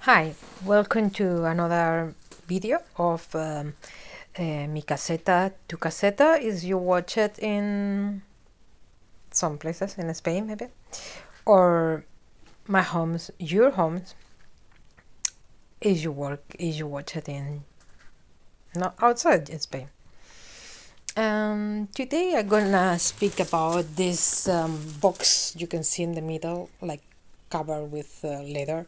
Hi, welcome to another video of Mi Caseta, Tu Caseta. Is you watch it in some places in Spain, maybe, or my homes, your homes. Is you watch it in not outside in Spain. Today I'm gonna speak about this box you can see in the middle, like covered with leather.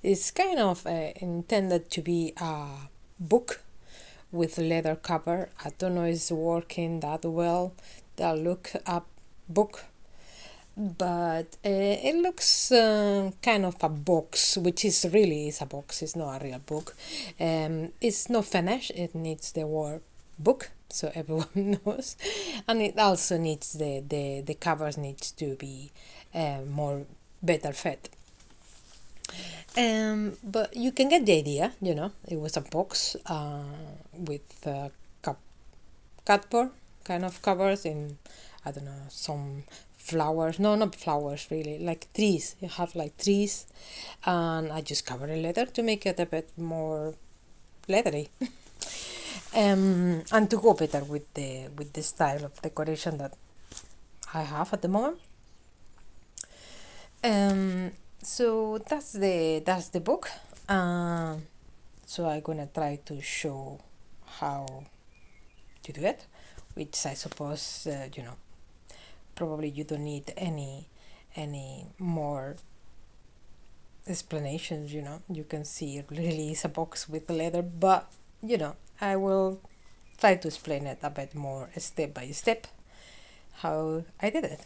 It's kind of intended to be a book with leather cover. I don't know if it's working that well. The look up book, but it looks kind of a box, which is really is a box. It's not a real book. It's not finished. It needs the word book, so everyone knows, and it also needs the covers needs to be more better fit. But you can get the idea. It was a box with cardboard kind of covers in, I don't know, some flowers. No, not flowers really, like trees. You have like trees, and I just covered in leather to make it a bit more leathery. And to go better with the style of decoration that I have at the moment. Um, so that's the book. So I'm gonna try to show how to do it, which I suppose probably you don't need any more explanations. You can see it really is a box with leather, but I will try to explain it a bit more step by step how I did it.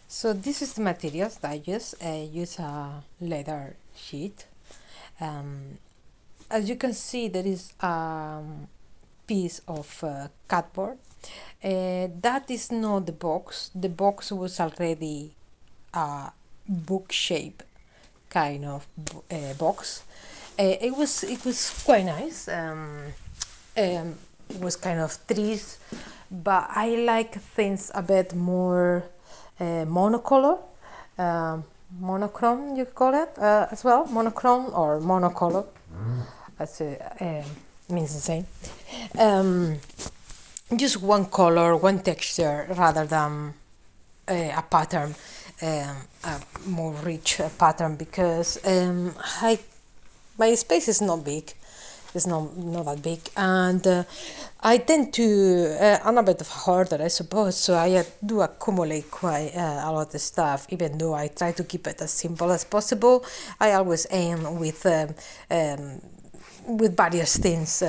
So this is the materials that I use. I use a leather sheet. um, as you can see, there is a piece of cardboard. That is not the box. The box was already a book shape kind of box. It was quite nice. It was kind of trees, but I like things a bit more monocolor, monochrome you call it as well, monochrome or monocolor, as means the same. Um, just one color, one texture rather than a pattern, a more rich pattern, because my space is not big. It's not that big, and I tend to I'm a bit of a hoarder, I suppose. So I do accumulate quite a lot of stuff, even though I try to keep it as simple as possible. I always aim with various things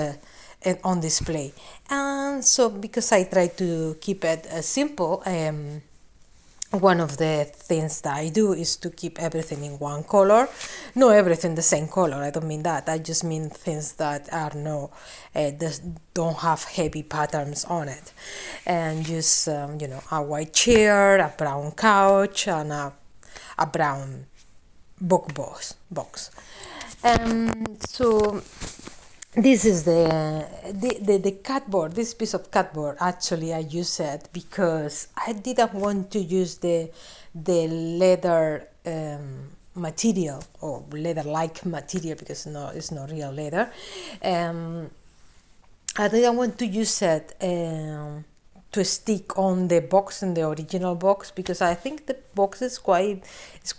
on display, and so because I try to keep it simple. One of the things that I do is to keep everything in one color. Not everything the same color. I don't mean that. I just mean things that are no, don't have heavy patterns on it, and just a white chair, a brown couch, and a brown box. So this is the cardboard. This piece of cardboard, actually I use it because I didn't want to use the leather material, or leather like material, because no, it's not real leather. um, I didn't want to use it to stick on the box, in the original box, because I think the box is quite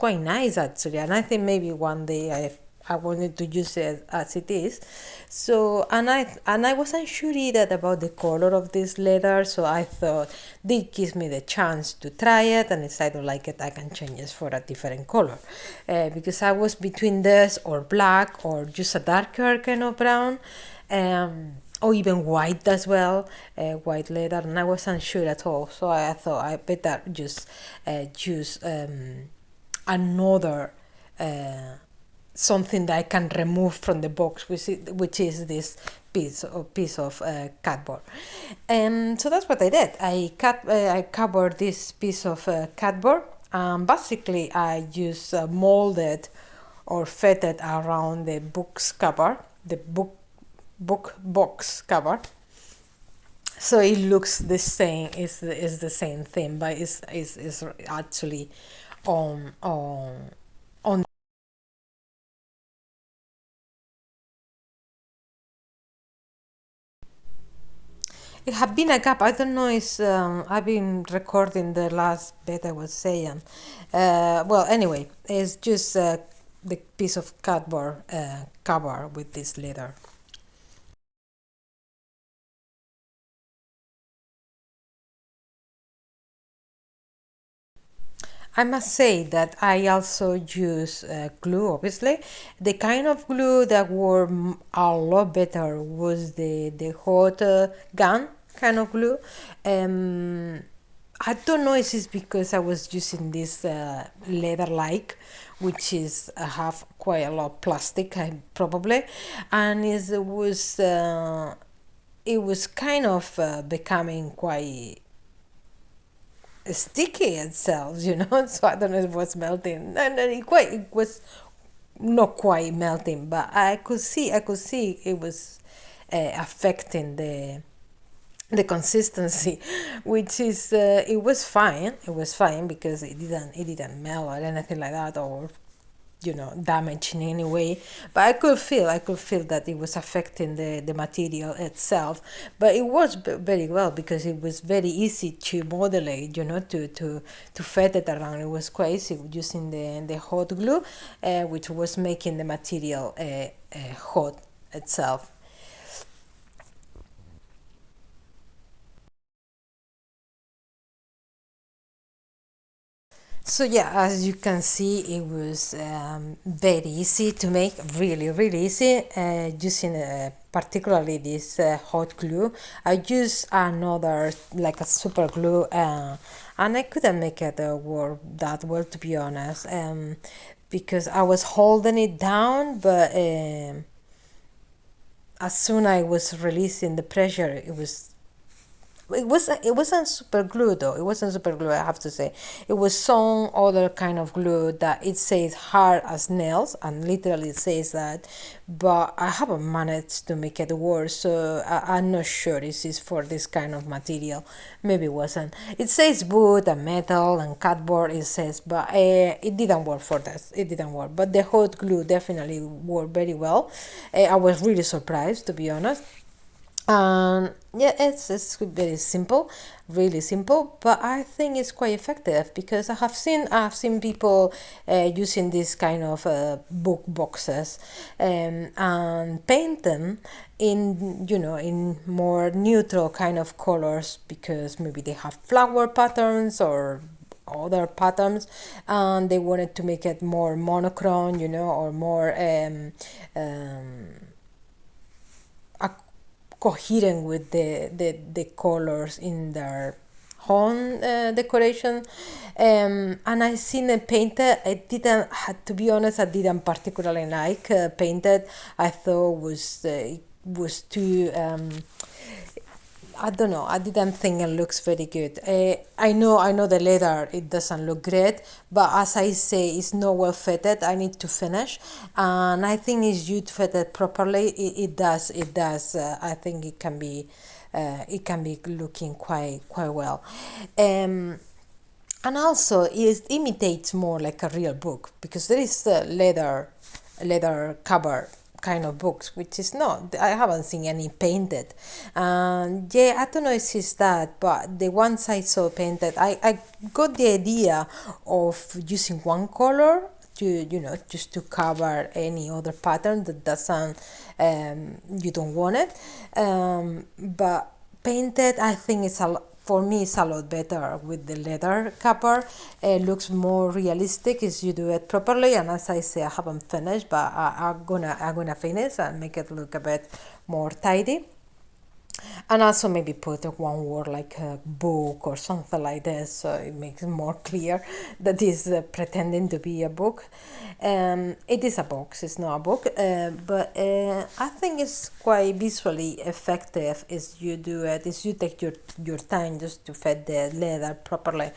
nice actually, and I think maybe one day I wanted to use it as it is. So and I wasn't sure either about the color of this leather, so I thought this gives me the chance to try it, and if I don't like it, I can change it for a different color. Because I was between this or black or just a darker kind of brown. Or even white as well, white leather, and I wasn't sure at all. So I thought I better just choose another something that I can remove from the box, which is this piece of cardboard. So that's what I did. I covered this piece of cardboard. Basically, I just molded or fitted around the book's cover, the book box cover, So it looks the same, is the same thing, but is actually on. It have been a gap. I don't know. It's I've been recording the last bit I was saying. Well, anyway, it's just the piece of cardboard cover with this leather. I must say that I also use glue, obviously. The kind of glue that were a lot better was the hot gun kind of glue. Um, I don't know if it's because I was using this leather like, which is have quite a lot of plastic, probably, and it was kind of becoming quite sticky itself, So I don't know if it was melting, and it was not quite melting, but I could see it was affecting the consistency, which is it was fine because it didn't melt or anything like that, or damage in any way, but I could feel that it was affecting the material itself, but it was very well because it was very easy to modulate, to fit it around. It was quite easy using the hot glue, which was making the material hot itself. So yeah, as you can see, it was very easy to make, really, really easy, using particularly this hot glue. I used another, like a super glue, and I couldn't make it work that well, to be honest, because I was holding it down, but as soon I was releasing the pressure, it wasn't super glue though. It wasn't super glue, I have to say. It was some other kind of glue that it says hard as nails, and literally it says that, but I haven't managed to make it work, so I'm not sure this is for this kind of material. Maybe it wasn't. It says wood and metal and cardboard, it says, but it didn't work for this. It didn't work. But the hot glue definitely worked very well. I was really surprised, to be honest. Yeah, it's very simple, really simple, but I think it's quite effective because I've seen people using this kind of book boxes, and paint them in, in more neutral kind of colors, because maybe they have flower patterns or other patterns, and they wanted to make it more monochrome, or more coherent with the colors in their home decoration. And I seen it painted. I didn't, to be honest, I didn't particularly like painted. I thought it was too I don't know. I didn't think it looks very good. I know the leather, it doesn't look great, but as I say, it's not well fitted. I need to finish, and I think if you fit it properly, it does. It does. I think it can be looking quite well. And also it imitates more like a real book, because there is a leather cover kind of books, which is not, I haven't seen any painted. And yeah, I don't know if it's that, but the ones I saw painted, I got the idea of using one color to, just to cover any other pattern that doesn't, you don't want it. But painted, I think it's for me it's a lot better with the leather cover. It looks more realistic if you do it properly, and as I say, I haven't finished, but I'm gonna finish and make it look a bit more tidy, and also maybe put one word like a book or something like this, so it makes it more clear that is pretending to be a book. It is a box, it's not a book, but I think it's quite visually effective if you do it, if you take your time just to fit the leather properly.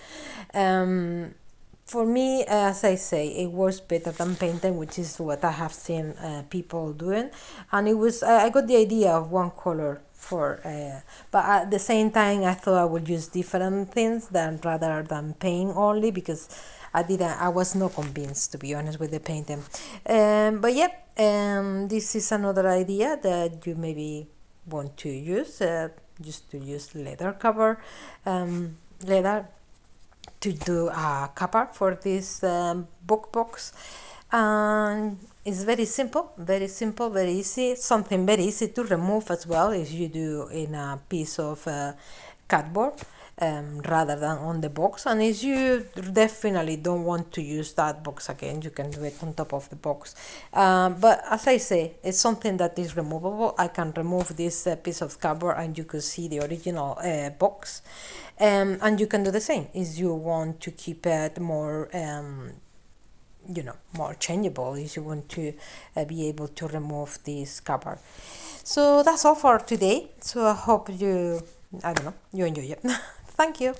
for me, as I say, it works better than painting, which is what I have seen people doing. And it was I got the idea of one color for, but at the same time, I thought I would use different things than rather than paint only, because I was not convinced, to be honest, with the painting. But yeah, this is another idea that you maybe want to use, just to use leather cover, leather, to do a cover for this book box. And it's very simple, very simple, very easy. Something very easy to remove as well, as you do in a piece of cardboard, rather than on the box. And if you definitely don't want to use that box again, you can do it on top of the box. But as I say, it's something that is removable. I can remove this piece of cardboard and you could see the original box. And you can do the same if you want to keep it more more changeable, if you want to be able to remove this cover. So that's all for today. So I hope you, I don't know, you enjoy it. Thank you.